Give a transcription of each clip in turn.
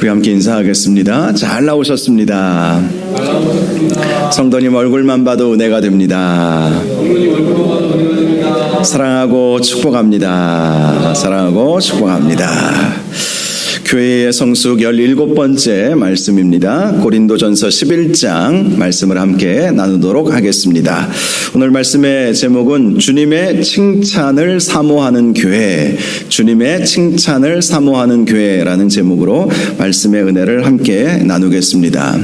우리 함께 인사하겠습니다. 잘 나오셨습니다. 성도님 얼굴만 봐도 은혜가 됩니다. 사랑하고 축복합니다. 사랑하고 축복합니다. 교회의 성숙 17번째 말씀입니다. 고린도전서 11장 말씀을 함께 나누도록 하겠습니다. 오늘 말씀의 제목은 주님의 칭찬을 사모하는 교회, 주님의 칭찬을 사모하는 교회라는 제목으로 말씀의 은혜를 함께 나누겠습니다.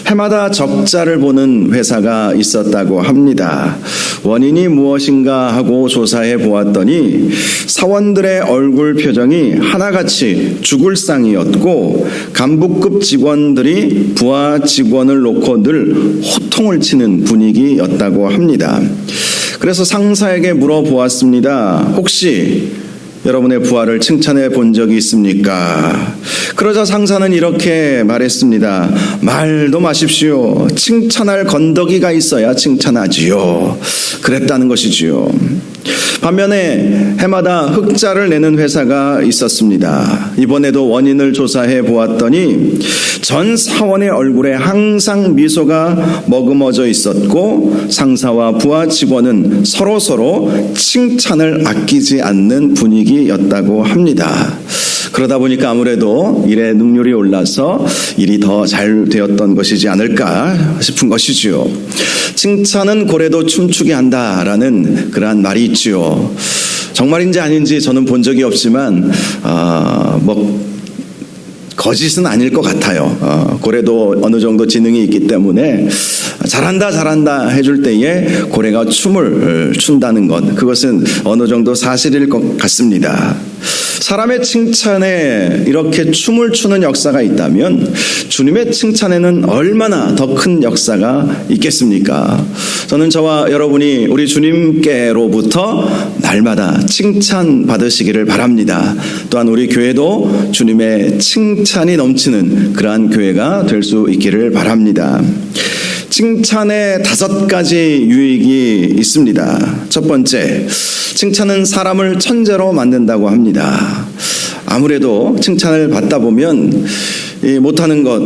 해마다 적자를 보는 회사가 있었다고 합니다. 원인이 무엇인가 하고 조사해 보았더니 사원들의 얼굴 표정이 하나같이 죽을 상이었고 간부급 직원들이 부하 직원을 놓고 늘 호통을 치는 분위기였다고 합니다. 그래서 상사에게 물어보았습니다. 혹시 여러분의 부하를 칭찬해 본 적이 있습니까? 그러자 상사는 이렇게 말했습니다. 말도 마십시오. 칭찬할 건더기가 있어야 칭찬하지요. 그랬다는 것이지요. 반면에 해마다 흑자를 내는 회사가 있었습니다. 이번에도 원인을 조사해 보았더니 전 사원의 얼굴에 항상 미소가 머금어져 있었고 상사와 부하 직원은 서로 칭찬을 아끼지 않는 분위기였다고 합니다. 그러다 보니까 아무래도 일의 능률이 올라서 일이 더 잘 되었던 것이지 않을까 싶은 것이지요. 칭찬은 고래도 춤추게 한다라는 그러한 말이 있지요. 정말인지 아닌지 저는 본 적이 없지만 거짓은 아닐 것 같아요. 고래도 어느 정도 지능이 있기 때문에 잘한다 해줄 때에 고래가 춤을 춘다는 것, 그것은 어느 정도 사실일 것 같습니다. 사람의 칭찬에 이렇게 춤을 추는 역사가 있다면 주님의 칭찬에는 얼마나 더 큰 역사가 있겠습니까? 저는 저와 여러분이 우리 주님께로부터 날마다 칭찬 받으시기를 바랍니다. 또한 우리 교회도 주님의 칭찬이 넘치는 그러한 교회가 될 수 있기를 바랍니다. 칭찬에 5가지 유익이 있습니다. 첫 번째, 칭찬은 사람을 천재로 만든다고 합니다. 아무래도 칭찬을 받다 보면 못하는 것,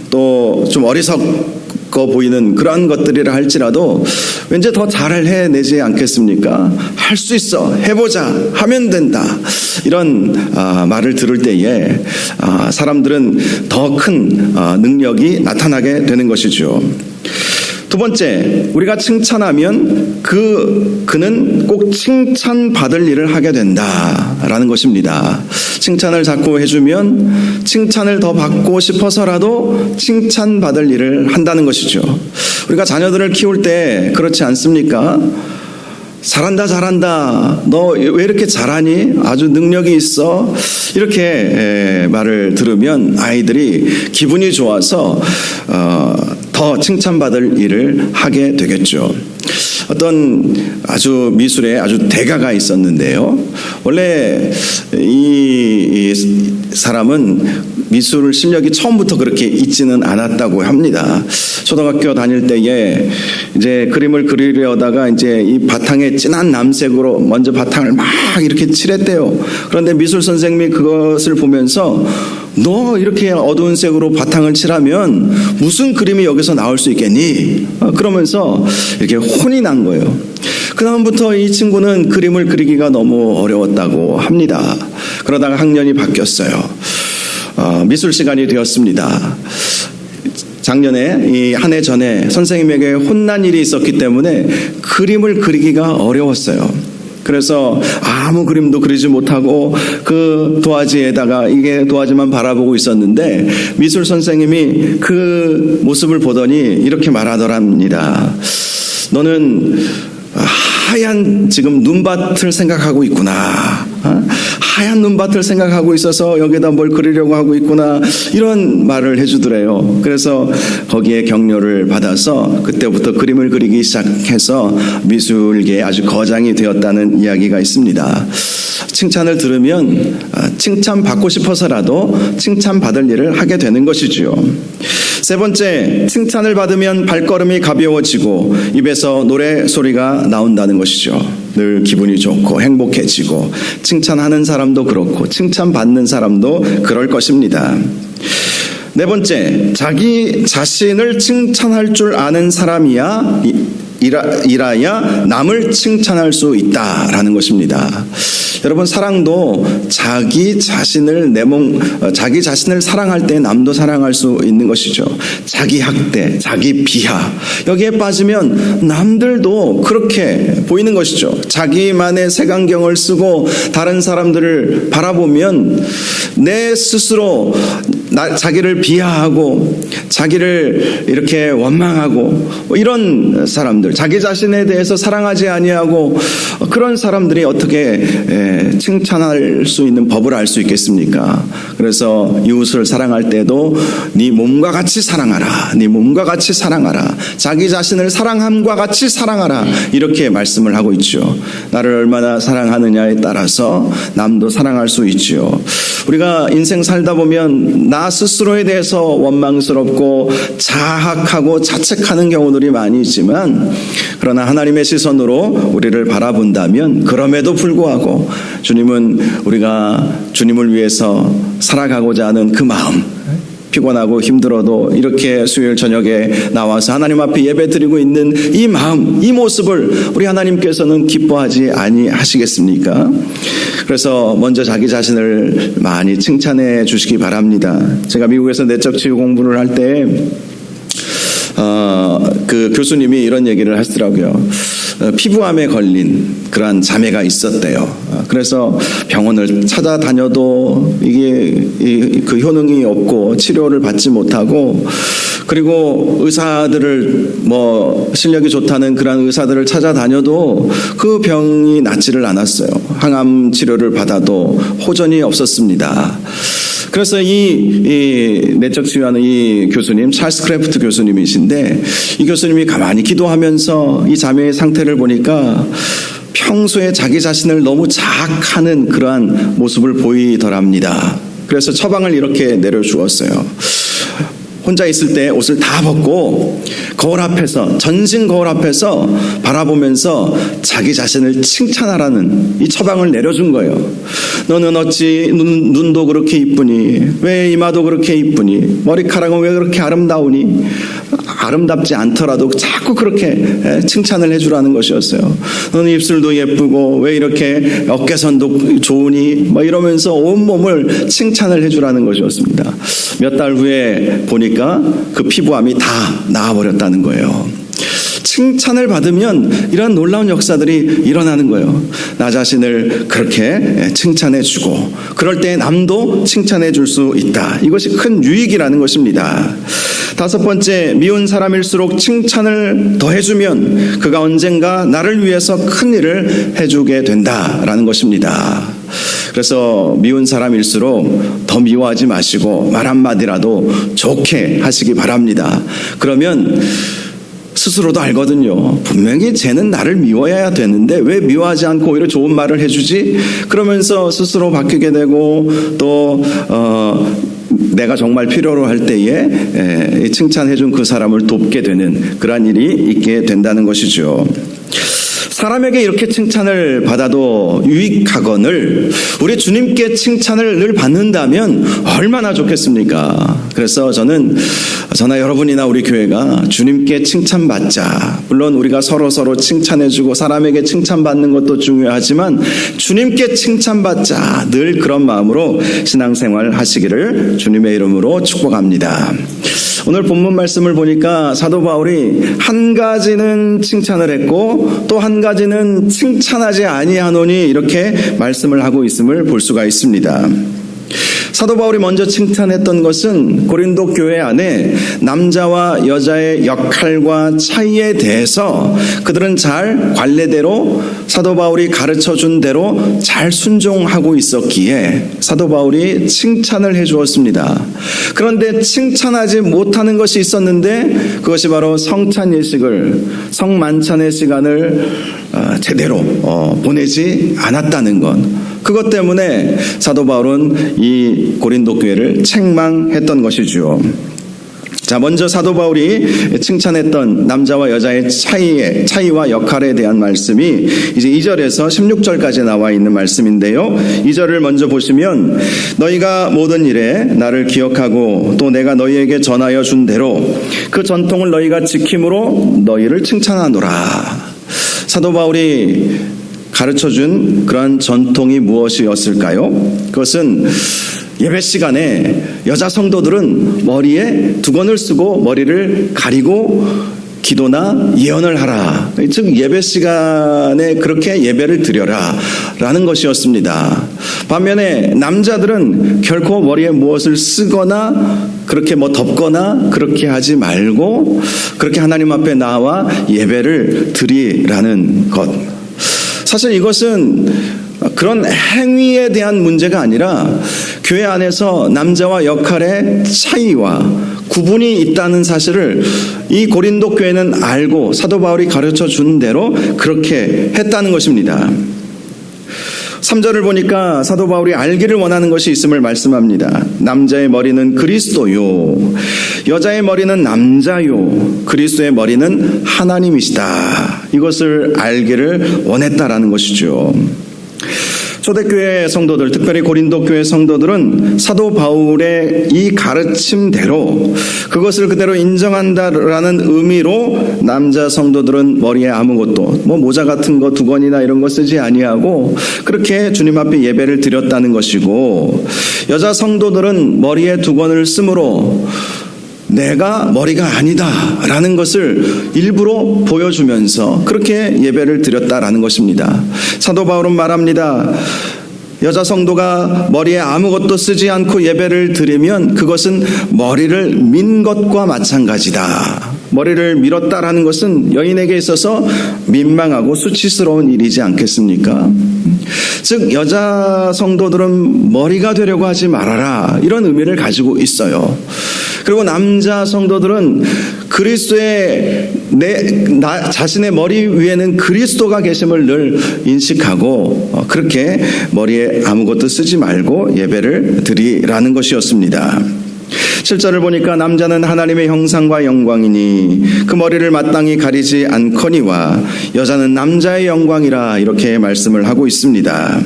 또 좀 어리석어 보이는 그러한 것들이라 할지라도 왠지 더 잘 해내지 않겠습니까? 할 수 있어, 해보자, 하면 된다, 이런 말을 들을 때에 사람들은 더 큰 능력이 나타나게 되는 것이죠. 두 번째, 우리가 칭찬하면 그는 꼭 칭찬받을 일을 하게 된다라는 것입니다. 칭찬을 자꾸 해주면 칭찬을 더 받고 싶어서라도 칭찬받을 일을 한다는 것이죠. 우리가 자녀들을 키울 때 그렇지 않습니까? 잘한다. 너 왜 이렇게 잘하니? 아주 능력이 있어. 이렇게 말을 들으면 아이들이 기분이 좋아서 더 칭찬받을 일을 하게 되겠죠. 어떤 아주 미술의 아주 대가가 있었는데요. 원래 이 사람은 미술 실력이 처음부터 그렇게 있지는 않았다고 합니다. 초등학교 다닐 때에 이제 그림을 그리려다가 이제 이 바탕에 진한 남색으로 먼저 바탕을 막 이렇게 칠했대요. 그런데 미술 선생님이 그것을 보면서 너 이렇게 어두운 색으로 바탕을 칠하면 무슨 그림이 여기서 나올 수 있겠니? 그러면서 이렇게 혼이 난 거예요. 그 다음부터 이 친구는 그림을 그리기가 너무 어려웠다고 합니다. 그러다가 학년이 바뀌었어요. 미술 시간이 되었습니다. 작년에 한 해 전에 선생님에게 혼난 일이 있었기 때문에 그림을 그리기가 어려웠어요. 그래서 아무 그림도 그리지 못하고 그 도화지에다가 이게 도화지만 바라보고 있었는데 미술 선생님이 그 모습을 보더니 이렇게 말하더랍니다. 너는 하얀 지금 눈밭을 생각하고 있구나. 하얀 눈밭을 생각하고 있어서 여기다 뭘 그리려고 하고 있구나, 이런 말을 해주더래요. 그래서 거기에 격려를 받아서 그때부터 그림을 그리기 시작해서 미술계에 아주 거장이 되었다는 이야기가 있습니다. 칭찬을 들으면 칭찬받고 싶어서라도 칭찬받을 일을 하게 되는 것이죠. 세 번째, 칭찬을 받으면 발걸음이 가벼워지고 입에서 노래 소리가 나온다는 것이죠. 늘 기분이 좋고 행복해지고 칭찬하는 사람도 그렇고 칭찬받는 사람도 그럴 것입니다. 네 번째, 자기 자신을 칭찬할 줄 아는 사람이야 이라야 남을 칭찬할 수 있다라는 것입니다. 여러분, 사랑도 자기 자신을 사랑할 때 남도 사랑할 수 있는 것이죠. 자기 학대, 자기 비하, 여기에 빠지면 남들도 그렇게 보이는 것이죠. 자기만의 색안경을 쓰고 다른 사람들을 바라보면 내 스스로 자기를 비하하고 자기를 이렇게 원망하고 이런 사람들, 자기 자신에 대해서 사랑하지 아니하고 그런 사람들이 어떻게 칭찬할 수 있는 법을 알 수 있겠습니까? 그래서 이웃을 사랑할 때도 네 몸과 같이 사랑하라, 네 몸과 같이 사랑하라, 자기 자신을 사랑함과 같이 사랑하라, 이렇게 말씀을 하고 있죠. 나를 얼마나 사랑하느냐에 따라서 남도 사랑할 수 있죠. 우리가 인생 살다 보면 나 스스로에 대해서 원망스럽고 자학하고 자책하는 경우들이 많이 있지만, 그러나 하나님의 시선으로 우리를 바라본다면 그럼에도 불구하고 주님은 우리가 주님을 위해서 살아가고자 하는 그 마음, 피곤하고 힘들어도 이렇게 수요일 저녁에 나와서 하나님 앞에 예배드리고 있는 이 마음, 이 모습을 우리 하나님께서는 기뻐하지 아니하시겠습니까? 그래서 먼저 자기 자신을 많이 칭찬해 주시기 바랍니다. 제가 미국에서 내적 치유 공부를 할 때 그 교수님이 이런 얘기를 하시더라고요. 피부암에 걸린 그러한 자매가 있었대요. 그래서 병원을 찾아다녀도 이게 그 효능이 없고 치료를 받지 못하고, 그리고 의사들을 실력이 좋다는 그런 의사들을 찾아다녀도 그 병이 낫지를 않았어요. 항암 치료를 받아도 호전이 없었습니다. 그래서 이 내적 치유하는 이 교수님, 찰스 크래프트 교수님이신데, 이 교수님이 가만히 기도하면서 이 자매의 상태를 보니까 평소에 자기 자신을 너무 자학하는 그러한 모습을 보이더랍니다. 그래서 처방을 이렇게 내려주었어요. 혼자 있을 때 옷을 다 벗고 거울 앞에서, 전신 거울 앞에서 바라보면서 자기 자신을 칭찬하라는 이 처방을 내려준 거예요. 너는 어찌 눈도 그렇게 이쁘니, 왜 이마도 그렇게 이쁘니, 머리카락은 왜 그렇게 아름다우니, 아름답지 않더라도 자꾸 그렇게 칭찬을 해주라는 것이었어요. 너는 입술도 예쁘고 왜 이렇게 어깨선도 좋으니, 이러면서 온몸을 칭찬을 해주라는 것이었습니다. 몇 달 후에 보니까 그 피부암이 다 나아버렸다는 거예요. 칭찬을 받으면 이런 놀라운 역사들이 일어나는 거예요. 나 자신을 그렇게 칭찬해주고, 그럴 때 남도 칭찬해줄 수 있다. 이것이 큰 유익이라는 것입니다. 다섯 번째, 미운 사람일수록 칭찬을 더 해주면 그가 언젠가 나를 위해서 큰 일을 해주게 된다라는 것입니다. 그래서 미운 사람일수록 더 미워하지 마시고 말 한마디라도 좋게 하시기 바랍니다. 그러면 스스로도 알거든요. 분명히 쟤는 나를 미워해야 되는데 왜 미워하지 않고 오히려 좋은 말을 해주지? 그러면서 스스로 바뀌게 되고, 또 내가 정말 필요로 할 때에 칭찬해준 그 사람을 돕게 되는 그러한 일이 있게 된다는 것이죠. 사람에게 이렇게 칭찬을 받아도 유익하거늘 우리 주님께 칭찬을 늘 받는다면 얼마나 좋겠습니까? 그래서 저나 여러분이나 우리 교회가 주님께 칭찬받자. 물론 우리가 서로 칭찬해주고 사람에게 칭찬받는 것도 중요하지만 주님께 칭찬받자. 늘 그런 마음으로 신앙생활 하시기를 주님의 이름으로 축복합니다. 오늘 본문 말씀을 보니까 사도 바울이 한 가지는 칭찬을 했고 또 한 가지는 칭찬하지 아니하노니 이렇게 말씀을 하고 있음을 볼 수가 있습니다. 사도 바울이 먼저 칭찬했던 것은 고린도 교회 안에 남자와 여자의 역할과 차이에 대해서 그들은 잘 관례대로 사도 바울이 가르쳐준 대로 잘 순종하고 있었기에 사도 바울이 칭찬을 해주었습니다. 그런데 칭찬하지 못하는 것이 있었는데 그것이 바로 성만찬의 시간을 제대로 보내지 않았다는 것. 그것 때문에 사도 바울은 이 고린도 교회를 책망했던 것이죠. 자, 먼저 사도 바울이 칭찬했던 남자와 여자의 차이와 역할에 대한 말씀이 이제 2절에서 16절까지 나와 있는 말씀인데요. 2절을 먼저 보시면 너희가 모든 일에 나를 기억하고 또 내가 너희에게 전하여 준 대로 그 전통을 너희가 지킴으로 너희를 칭찬하노라. 사도 바울이 가르쳐준 그러한 전통이 무엇이었을까요? 그것은 예배 시간에 여자 성도들은 머리에 두건을 쓰고 머리를 가리고 기도나 예언을 하라. 즉 예배 시간에 그렇게 예배를 드려라 라는 것이었습니다. 반면에 남자들은 결코 머리에 무엇을 쓰거나 그렇게 덮거나 그렇게 하지 말고 그렇게 하나님 앞에 나와 예배를 드리라는 것. 사실 이것은 그런 행위에 대한 문제가 아니라 교회 안에서 남자와 역할의 차이와 구분이 있다는 사실을 이 고린도 교회는 알고 사도 바울이 가르쳐 준 대로 그렇게 했다는 것입니다. 3절을 보니까 사도 바울이 알기를 원하는 것이 있음을 말씀합니다. 남자의 머리는 그리스도요, 여자의 머리는 남자요, 그리스도의 머리는 하나님이시다. 이것을 알기를 원했다라는 것이죠. 초대교회 성도들, 특별히 고린도 교회 성도들은 사도 바울의 이 가르침대로 그것을 그대로 인정한다라는 의미로 남자 성도들은 머리에 아무것도 모자 같은 거 두건이나 이런 거 쓰지 아니하고 그렇게 주님 앞에 예배를 드렸다는 것이고, 여자 성도들은 머리에 두건을 쓰므로 내가 머리가 아니다 라는 것을 일부러 보여주면서 그렇게 예배를 드렸다라는 것입니다. 사도 바울은 말합니다. 여자 성도가 머리에 아무것도 쓰지 않고 예배를 드리면 그것은 머리를 민 것과 마찬가지다. 머리를 밀었다라는 것은 여인에게 있어서 민망하고 수치스러운 일이지 않겠습니까? 즉 여자 성도들은 머리가 되려고 하지 말아라, 이런 의미를 가지고 있어요. 그리고 남자 성도들은 그리스도의 자신의 머리 위에는 그리스도가 계심을 늘 인식하고 그렇게 머리에 아무것도 쓰지 말고 예배를 드리라는 것이었습니다. 7절을 보니까 남자는 하나님의 형상과 영광이니 그 머리를 마땅히 가리지 않거니와 여자는 남자의 영광이라, 이렇게 말씀을 하고 있습니다.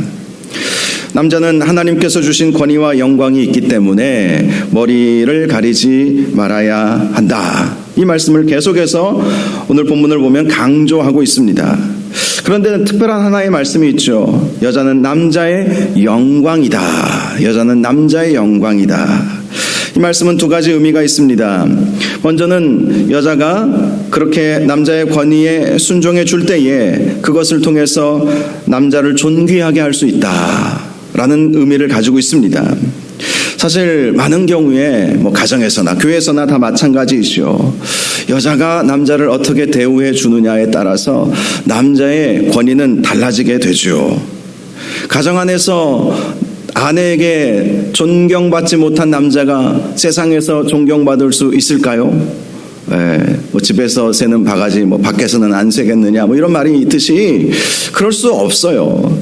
남자는 하나님께서 주신 권위와 영광이 있기 때문에 머리를 가리지 말아야 한다. 이 말씀을 계속해서 오늘 본문을 보면 강조하고 있습니다. 그런데 특별한 하나의 말씀이 있죠. 여자는 남자의 영광이다. 여자는 남자의 영광이다. 이 말씀은 두 가지 의미가 있습니다. 먼저는 여자가 그렇게 남자의 권위에 순종해 줄 때에 그것을 통해서 남자를 존귀하게 할 수 있다 라는 의미를 가지고 있습니다. 사실 많은 경우에 가정에서나 교회에서나 다 마찬가지이죠. 여자가 남자를 어떻게 대우해 주느냐에 따라서 남자의 권위는 달라지게 되죠. 가정 안에서 아내에게 존경받지 못한 남자가 세상에서 존경받을 수 있을까요? 집에서 새는 바가지 밖에서는 안 새겠느냐 이런 말이 있듯이 그럴 수 없어요.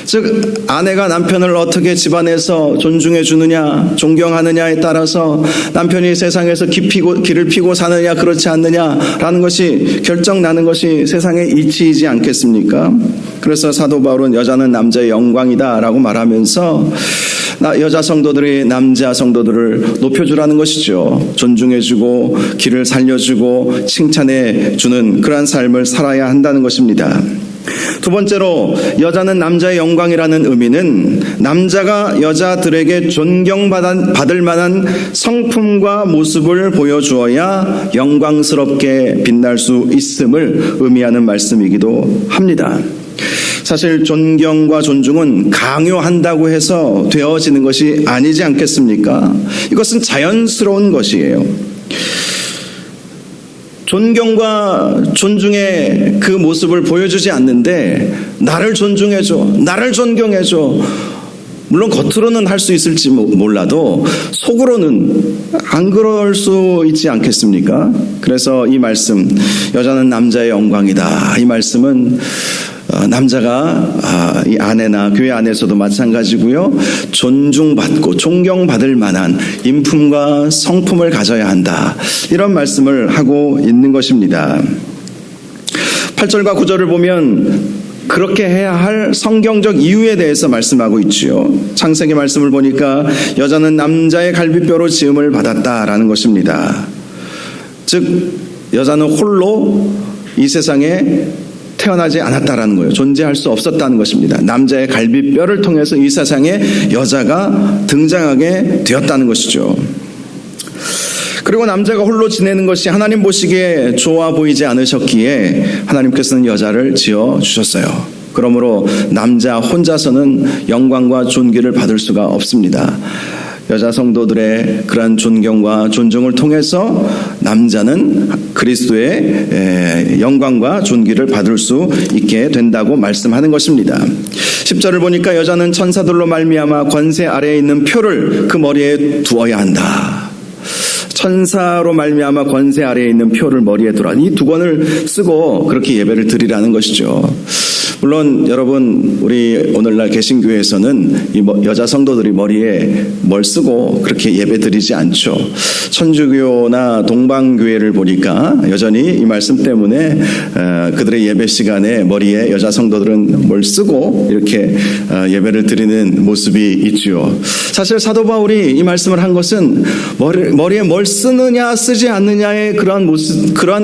즉 아내가 남편을 어떻게 집안에서 존중해 주느냐, 존경하느냐에 따라서 남편이 세상에서 길을 피고 사느냐 그렇지 않느냐라는 것이 결정나는 것이 세상의 이치이지 않겠습니까? 그래서 사도 바울은 여자는 남자의 영광이다 라고 말하면서 여자 성도들이 남자 성도들을 높여주라는 것이죠. 존중해주고 길을 살려주고 칭찬해주는 그러한 삶을 살아야 한다는 것입니다. 두 번째로 여자는 남자의 영광이라는 의미는 남자가 여자들에게 존경받을 만한 성품과 모습을 보여주어야 영광스럽게 빛날 수 있음을 의미하는 말씀이기도 합니다. 사실 존경과 존중은 강요한다고 해서 되어지는 것이 아니지 않겠습니까? 이것은 자연스러운 것이에요. 존경과 존중의 그 모습을 보여주지 않는데 나를 존중해줘, 나를 존경해줘, 물론 겉으로는 할 수 있을지 몰라도 속으로는 안 그럴 수 있지 않겠습니까? 그래서 이 말씀, 여자는 남자의 영광이다, 이 말씀은 남자가 이 아내나 교회 안에서도 마찬가지고요. 존중받고 존경받을 만한 인품과 성품을 가져야 한다. 이런 말씀을 하고 있는 것입니다. 8절과 9절을 보면 그렇게 해야 할 성경적 이유에 대해서 말씀하고 있지요. 창세기 말씀을 보니까 여자는 남자의 갈비뼈로 지음을 받았다라는 것입니다. 즉 여자는 홀로 이 세상에 태어나지 않았다라는 거예요. 존재할 수 없었다는 것입니다. 남자의 갈비뼈를 통해서 이 세상에 여자가 등장하게 되었다는 것이죠. 그리고 남자가 홀로 지내는 것이 하나님 보시기에 좋아 보이지 않으셨기에 하나님께서는 여자를 지어주셨어요. 그러므로 남자 혼자서는 영광과 존귀를 받을 수가 없습니다. 여자 성도들의 그러한 존경과 존중을 통해서 남자는 그리스도의 영광과 존귀를 받을 수 있게 된다고 말씀하는 것입니다. 10절을 보니까 여자는 천사들로 말미암아 권세 아래에 있는 표를 그 머리에 두어야 한다. 천사로 말미암아 권세 아래에 있는 표를 머리에 두라. 이 두 권을 쓰고 그렇게 예배를 드리라는 것이죠. 물론 여러분 우리 오늘날 개신교에서는 이 여자 성도들이 머리에 뭘 쓰고 그렇게 예배 드리지 않죠. 천주교나 동방교회를 보니까 여전히 이 말씀 때문에 그들의 예배 시간에 머리에 여자 성도들은 뭘 쓰고 이렇게 예배를 드리는 모습이 있죠. 사실 사도 바울이 이 말씀을 한 것은 머리에 뭘 쓰느냐 쓰지 않느냐의 그러한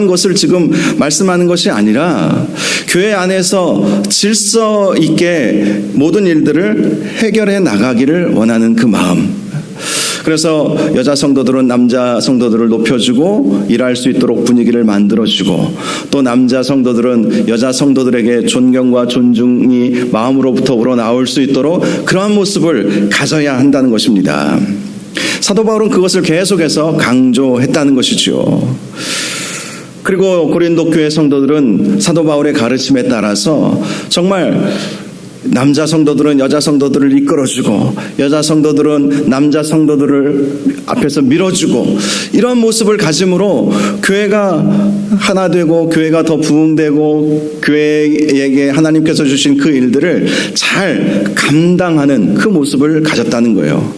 것을 지금 말씀하는 것이 아니라 교회 안에서 질서 있게 모든 일들을 해결해 나가기를 원하는 그 마음. 그래서 여자 성도들은 남자 성도들을 높여주고 일할 수 있도록 분위기를 만들어주고 또 남자 성도들은 여자 성도들에게 존경과 존중이 마음으로부터 우러나올 수 있도록 그러한 모습을 가져야 한다는 것입니다. 사도 바울은 그것을 계속해서 강조했다는 것이죠. 그리고 고린도 교회 성도들은 사도 바울의 가르침에 따라서 정말 남자 성도들은 여자 성도들을 이끌어주고 여자 성도들은 남자 성도들을 앞에서 밀어주고 이런 모습을 가짐으로 교회가 하나 되고 교회가 더 부흥되고 교회에게 하나님께서 주신 그 일들을 잘 감당하는 그 모습을 가졌다는 거예요.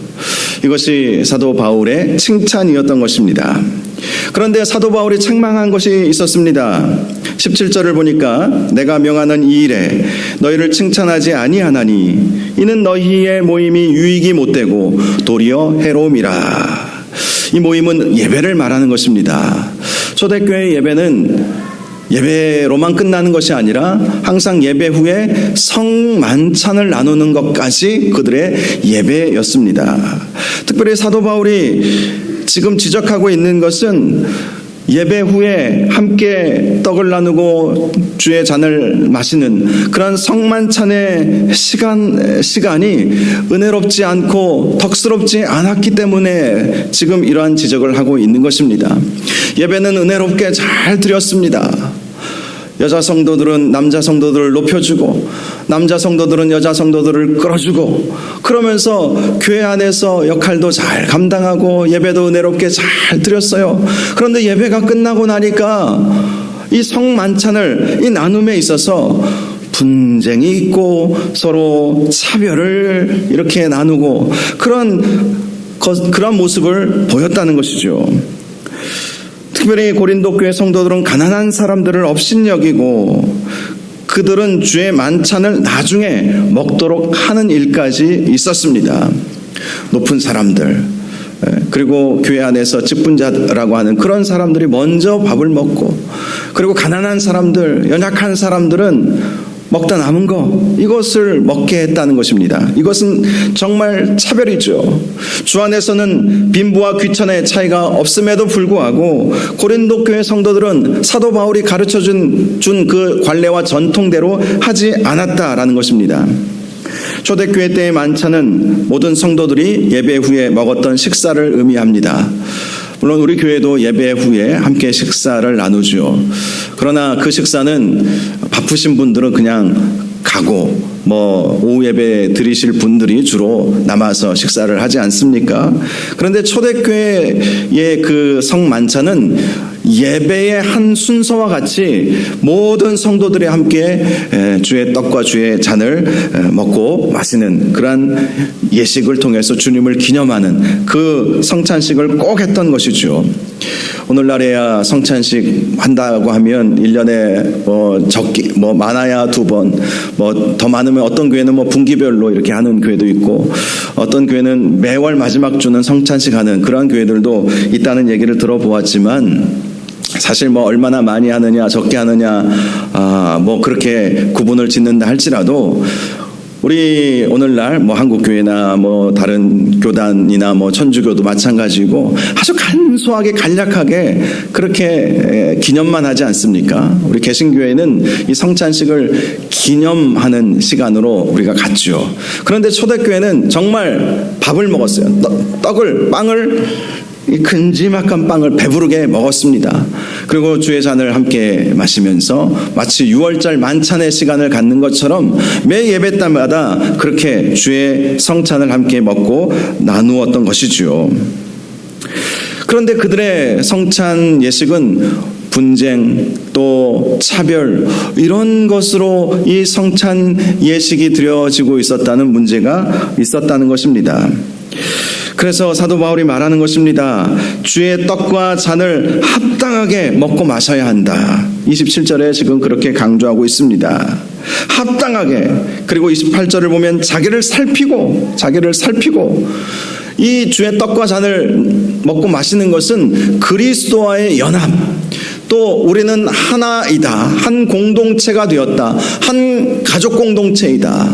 이것이 사도 바울의 칭찬이었던 것입니다. 그런데 사도 바울이 책망한 것이 있었습니다. 17절을 보니까 내가 명하는 이 일에 너희를 칭찬하지 아니하나니 이는 너희의 모임이 유익이 못되고 도리어 해로움이라. 이 모임은 예배를 말하는 것입니다. 초대교회 예배는 예배로만 끝나는 것이 아니라 항상 예배 후에 성만찬을 나누는 것까지 그들의 예배였습니다. 특별히 사도 바울이 지금 지적하고 있는 것은 예배 후에 함께 떡을 나누고 주의 잔을 마시는 그런 성만찬의 시간이 은혜롭지 않고 덕스럽지 않았기 때문에 지금 이러한 지적을 하고 있는 것입니다. 예배는 은혜롭게 잘 드렸습니다. 여자 성도들은 남자 성도들을 높여주고 남자 성도들은 여자 성도들을 끌어주고 그러면서 교회 안에서 역할도 잘 감당하고 예배도 은혜롭게 잘 드렸어요. 그런데 예배가 끝나고 나니까 이 성만찬을 이 나눔에 있어서 분쟁이 있고 서로 차별을 이렇게 나누고 그런 모습을 보였다는 것이죠. 특별히 고린도 교회 성도들은 가난한 사람들을 업신여기고 그들은 주의 만찬을 나중에 먹도록 하는 일까지 있었습니다. 높은 사람들 그리고 교회 안에서 직분자라고 하는 그런 사람들이 먼저 밥을 먹고 그리고 가난한 사람들, 연약한 사람들은 먹다 남은 거 이것을 먹게 했다는 것입니다. 이것은 정말 차별이죠. 주 안에서는 빈부와 귀천의 차이가 없음에도 불구하고 고린도 교회 성도들은 사도 바울이 가르쳐준 그 관례와 전통대로 하지 않았다라는 것입니다. 초대교회 때의 만찬은 모든 성도들이 예배 후에 먹었던 식사를 의미합니다. 물론 우리 교회도 예배 후에 함께 식사를 나누죠. 그러나 그 식사는 바쁘신 분들은 그냥 가고 오후 예배 드리실 분들이 주로 남아서 식사를 하지 않습니까? 그런데 초대교회의 그 성만찬은 예배의 한 순서와 같이 모든 성도들이 함께 주의 떡과 주의 잔을 먹고 마시는 그러한 예식을 통해서 주님을 기념하는 그 성찬식을 꼭 했던 것이죠. 오늘날에야 성찬식 한다고 하면 1년에 많아야 2번, 더 많으면 어떤 교회는 분기별로 이렇게 하는 교회도 있고, 어떤 교회는 매월 마지막 주는 성찬식 하는 그러한 교회들도 있다는 얘기를 들어보았지만, 사실 얼마나 많이 하느냐 적게 하느냐 그렇게 구분을 짓는다 할지라도 우리 오늘날 한국교회나 다른 교단이나 천주교도 마찬가지고 아주 간소하게 간략하게 그렇게 기념만 하지 않습니까? 우리 개신교회는 이 성찬식을 기념하는 시간으로 우리가 갖죠. 그런데 초대교회는 정말 밥을 먹었어요. 빵을 이 큼지막한 빵을 배부르게 먹었습니다. 그리고 주의 잔을 함께 마시면서 마치 6월절 만찬의 시간을 갖는 것처럼 매 예배 때마다 그렇게 주의 성찬을 함께 먹고 나누었던 것이지요. 그런데 그들의 성찬 예식은 분쟁 또 차별 이런 것으로 이 성찬 예식이 드려지고 있었다는 문제가 있었다는 것입니다. 그래서 사도 바울이 말하는 것입니다. 주의 떡과 잔을 합당하게 먹고 마셔야 한다. 27절에 지금 그렇게 강조하고 있습니다. 합당하게. 그리고 28절을 보면 자기를 살피고 이 주의 떡과 잔을 먹고 마시는 것은 그리스도와의 연합, 또 우리는 하나이다, 한 공동체가 되었다, 한 가족 공동체이다.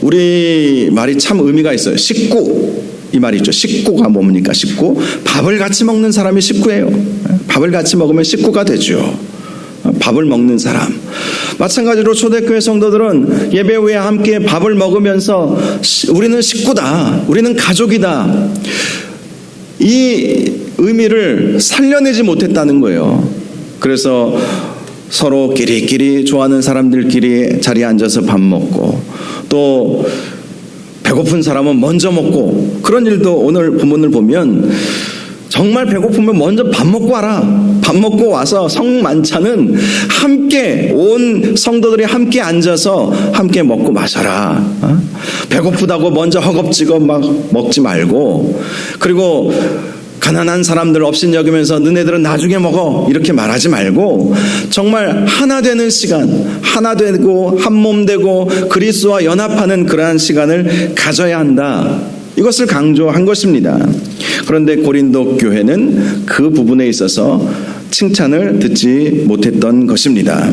우리 말이 참 의미가 있어요. 식구, 이 말이 있죠. 식구가 뭡니까? 식구, 밥을 같이 먹는 사람이 식구예요. 밥을 같이 먹으면 식구가 되죠. 밥을 먹는 사람. 마찬가지로 초대교회 성도들은 예배 후에 함께 밥을 먹으면서 우리는 식구다, 우리는 가족이다, 이 의미를 살려내지 못했다는 거예요. 그래서 서로 끼리끼리 좋아하는 사람들끼리 자리에 앉아서 밥 먹고, 또 배고픈 사람은 먼저 먹고, 그런 일도 오늘 본문을 보면 정말 배고프면 먼저 밥 먹고 와라. 밥 먹고 와서 성만찬은 함께 온 성도들이 함께 앉아서 함께 먹고 마셔라. 배고프다고 먼저 허겁지겁 막 먹지 말고, 그리고 가난한 사람들 업신여기면서 너네들은 나중에 먹어 이렇게 말하지 말고 정말 하나 되는 시간, 하나 되고 한 몸 되고 그리스도와 연합하는 그러한 시간을 가져야 한다. 이것을 강조한 것입니다. 그런데 고린도 교회는 그 부분에 있어서 칭찬을 듣지 못했던 것입니다.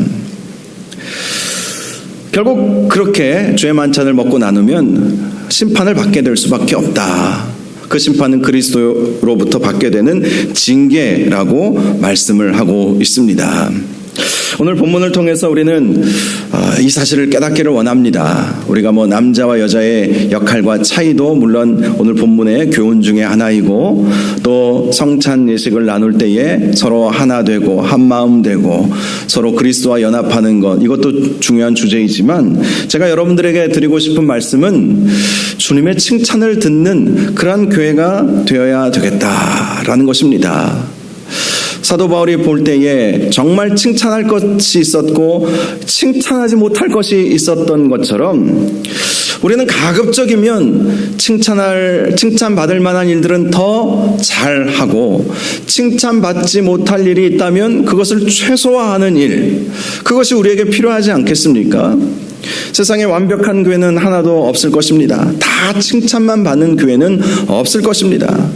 결국 그렇게 주의 만찬을 먹고 나누면 심판을 받게 될 수밖에 없다. 그 심판은 그리스도로부터 받게 되는 징계라고 말씀을 하고 있습니다. 오늘 본문을 통해서 우리는 이 사실을 깨닫기를 원합니다. 우리가 남자와 여자의 역할과 차이도 물론 오늘 본문의 교훈 중에 하나이고, 또 성찬 예식을 나눌 때에 서로 하나 되고 한 마음 되고 서로 그리스도와 연합하는 것, 이것도 중요한 주제이지만 제가 여러분들에게 드리고 싶은 말씀은 주님의 칭찬을 듣는 그러한 교회가 되어야 되겠다라는 것입니다. 사도 바울이 볼 때에 정말 칭찬할 것이 있었고 칭찬하지 못할 것이 있었던 것처럼 우리는 가급적이면 칭찬받을 만한 일들은 더 잘하고, 칭찬받지 못할 일이 있다면 그것을 최소화하는 일, 그것이 우리에게 필요하지 않겠습니까? 세상에 완벽한 교회는 하나도 없을 것입니다. 다 칭찬만 받는 교회는 없을 것입니다.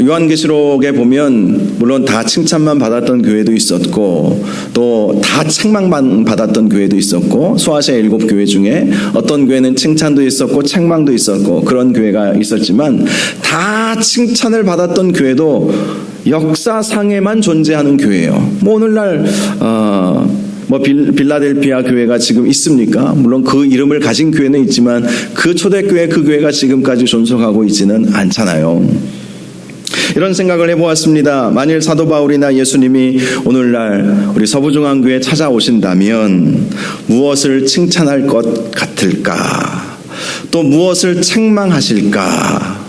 요한계시록에 보면 물론 다 칭찬만 받았던 교회도 있었고, 또 다 책망만 받았던 교회도 있었고, 소아시아 7교회 중에 어떤 교회는 칭찬도 있었고 책망도 있었고 그런 교회가 있었지만, 다 칭찬을 받았던 교회도 역사상에만 존재하는 교회예요. 오늘날 빌라델피아 교회가 지금 있습니까? 물론 그 이름을 가진 교회는 있지만 그 초대교회, 그 교회가 지금까지 존속하고 있지는 않잖아요. 이런 생각을 해보았습니다. 만일 사도 바울이나 예수님이 오늘날 우리 서부중앙교회에 찾아오신다면 무엇을 칭찬할 것 같을까? 또 무엇을 책망하실까?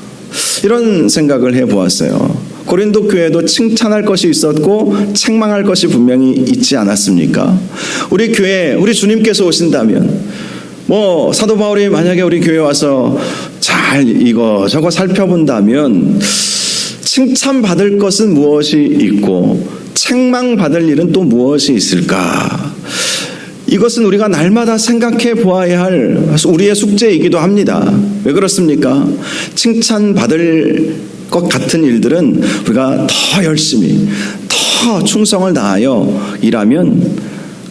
이런 생각을 해보았어요. 고린도 교회도 칭찬할 것이 있었고 책망할 것이 분명히 있지 않았습니까? 우리 교회, 우리 주님께서 오신다면 사도 바울이 만약에 우리 교회에 와서 잘 이거저거 살펴본다면 칭찬받을 것은 무엇이 있고 책망받을 일은 또 무엇이 있을까? 이것은 우리가 날마다 생각해 보아야 할 우리의 숙제이기도 합니다. 왜 그렇습니까? 칭찬받을 것 같은 일들은 우리가 더 열심히, 더 충성을 다하여 일하면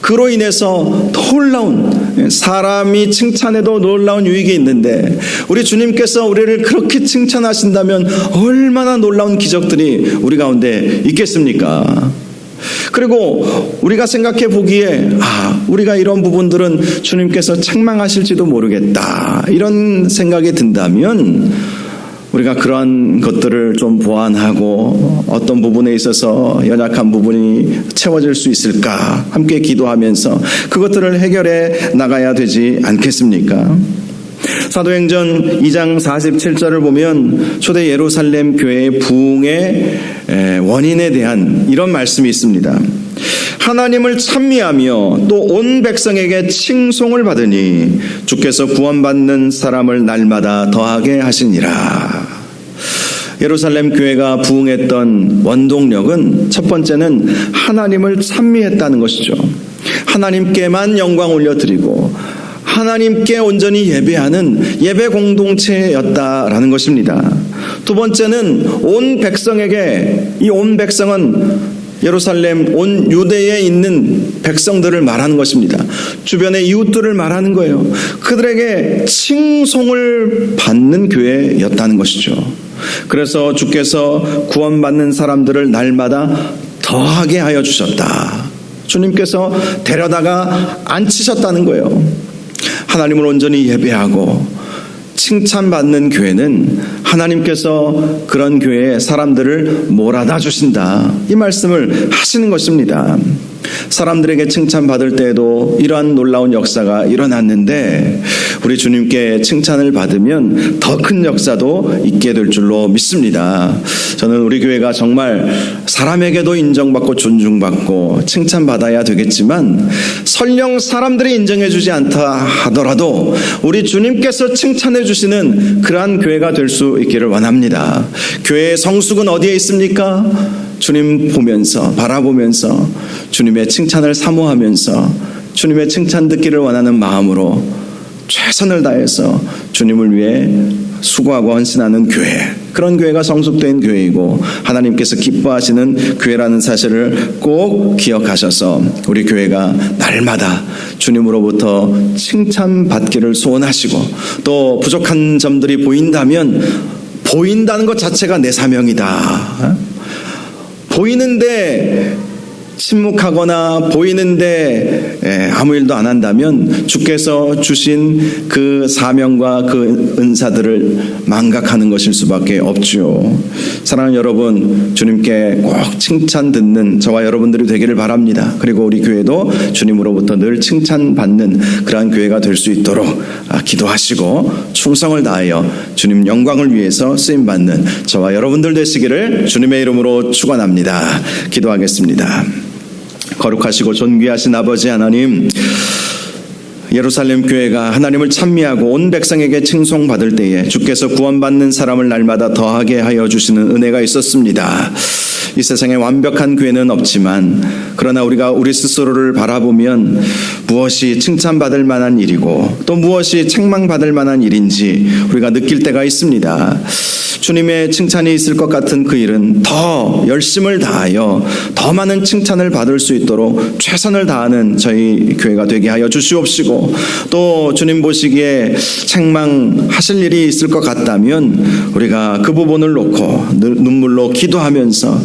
그로 인해서 놀라운, 사람이 칭찬해도 놀라운 유익이 있는데 우리 주님께서 우리를 그렇게 칭찬하신다면 얼마나 놀라운 기적들이 우리 가운데 있겠습니까? 그리고 우리가 생각해 보기에 우리가 이런 부분들은 주님께서 책망하실지도 모르겠다 이런 생각이 든다면 우리가 그러한 것들을 좀 보완하고 어떤 부분에 있어서 연약한 부분이 채워질 수 있을까 함께 기도하면서 그것들을 해결해 나가야 되지 않겠습니까? 사도행전 2장 47절을 보면 초대 예루살렘 교회의 부흥의 원인에 대한 이런 말씀이 있습니다. 하나님을 찬미하며 또 온 백성에게 칭송을 받으니 주께서 구원받는 사람을 날마다 더하게 하시니라. 예루살렘 교회가 부흥했던 원동력은 첫 번째는 하나님을 찬미했다는 것이죠. 하나님께만 영광 올려드리고 하나님께 온전히 예배하는 예배 공동체였다라는 것입니다. 두 번째는 온 백성에게, 이 온 백성은 예루살렘 온 유대에 있는 백성들을 말하는 것입니다. 주변의 이웃들을 말하는 거예요. 그들에게 칭송을 받는 교회였다는 것이죠. 그래서 주께서 구원받는 사람들을 날마다 더하게 하여 주셨다. 주님께서 데려다가 앉히셨다는 거예요. 하나님을 온전히 예배하고 칭찬받는 교회는 하나님께서 그런 교회에 사람들을 몰아다 주신다. 이 말씀을 하시는 것입니다. 사람들에게 칭찬받을 때에도 이러한 놀라운 역사가 일어났는데 우리 주님께 칭찬을 받으면 더 큰 역사도 있게 될 줄로 믿습니다. 저는 우리 교회가 정말 사람에게도 인정받고 존중받고 칭찬받아야 되겠지만 설령 사람들이 인정해 주지 않다 하더라도 우리 주님께서 칭찬해 주시는 그러한 교회가 될 수 있기를 원합니다. 교회의 성숙은 어디에 있습니까? 주님 보면서, 바라보면서 주님의 칭찬을 사모하면서 주님의 칭찬 듣기를 원하는 마음으로 최선을 다해서 주님을 위해 수고하고 헌신하는 교회, 그런 교회가 성숙된 교회이고 하나님께서 기뻐하시는 교회라는 사실을 꼭 기억하셔서 우리 교회가 날마다 주님으로부터 칭찬받기를 소원하시고 또 부족한 점들이 보인다면 보인다는 것 자체가 내 사명이다. 보이는데 침묵하거나 보이는데 아무 일도 안 한다면 주께서 주신 그 사명과 그 은사들을 망각하는 것일 수밖에 없죠. 사랑하는 여러분, 주님께 꼭 칭찬 듣는 저와 여러분들이 되기를 바랍니다. 그리고 우리 교회도 주님으로부터 늘 칭찬받는 그러한 교회가 될 수 있도록 기도하시고 충성을 다하여 주님 영광을 위해서 쓰임받는 저와 여러분들 되시기를 주님의 이름으로 축원합니다. 기도하겠습니다. 거룩하시고 존귀하신 아버지 하나님, 예루살렘 교회가 하나님을 찬미하고 온 백성에게 칭송받을 때에 주께서 구원받는 사람을 날마다 더하게 하여 주시는 은혜가 있었습니다. 이 세상에 완벽한 교회는 없지만 그러나 우리가 우리 스스로를 바라보면 무엇이 칭찬받을 만한 일이고 또 무엇이 책망받을 만한 일인지 우리가 느낄 때가 있습니다. 주님의 칭찬이 있을 것 같은 그 일은 더 열심을 다하여 더 많은 칭찬을 받을 수 있도록 최선을 다하는 저희 교회가 되게 하여 주시옵시고 또 주님 보시기에 책망하실 일이 있을 것 같다면 우리가 그 부분을 놓고 눈물로 기도하면서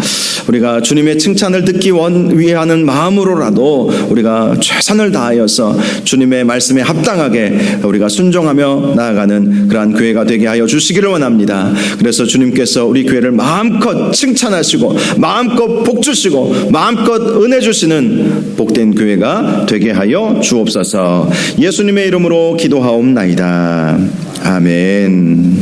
우리가 주님의 칭찬을 듣기 위하는 마음으로라도 우리가 최선을 다하여서 주님의 말씀에 합당하게 우리가 순종하며 나아가는 그러한 교회가 되게 하여 주시기를 원합니다. 그래서 주님께서 우리 교회를 마음껏 칭찬하시고 마음껏 복 주시고 마음껏 은혜 주시는 복된 교회가 되게 하여 주옵소서. 예수님의 이름으로 기도하옵나이다. 아멘.